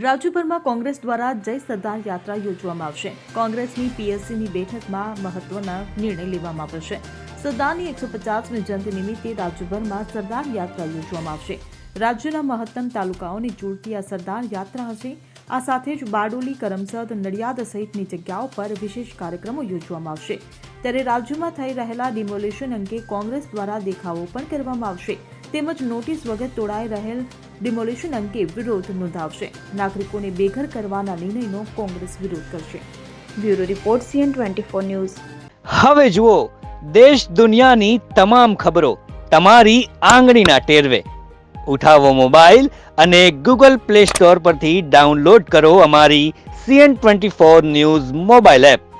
રાજ્યભરમાં કોંગ્રેસ દ્વારા જય સરદાર યાત્રા યોજવામાં આવશે। કોંગ્રેસની પીએસસીની બેઠકમાં મહત્વના નિર્ણય લેવામાં આવ્યો છે। સરદારની 150મી જયંતિ નિમિત્તે રાજ્યભરમાં સરદાર યાત્રા યોજવામાં આવશે। રાજ્યના મહત્તમ તાલુકાઓને જોડતી આ સરદાર યાત્રા હશે। આ સાથે જ બારડોલી, કરમસદ, નડિયાદ સહિતની જગ્યાઓ પર વિશેષ કાર્યક્રમો યોજવામાં આવશે। ત્યારે રાજ્યમાં થઈ રહેલા ડિમોલિશન અંગે કોંગ્રેસ દ્વારા દેખાવો પણ કરવામાં આવશે તેમજ નોટિસ વગર તોડાઈ રહેલ ડિમોલિશન અંગે વિરોધ નોંધાવશે। નાગરિકોને બેઘર કરવાના નિર્ણયનો કોંગ્રેસ વિરોધ કરશે। Bureau report CN24 news. હવે જુઓ દેશ દુનિયાની તમામ ખબરો તમારી આંગળીના ટેરવે। ઉઠાવો મોબાઈલ અને Google Play Store પરથી ડાઉનલોડ કરો અમારી CN24 ન્યૂઝ મોબાઈલ એપ।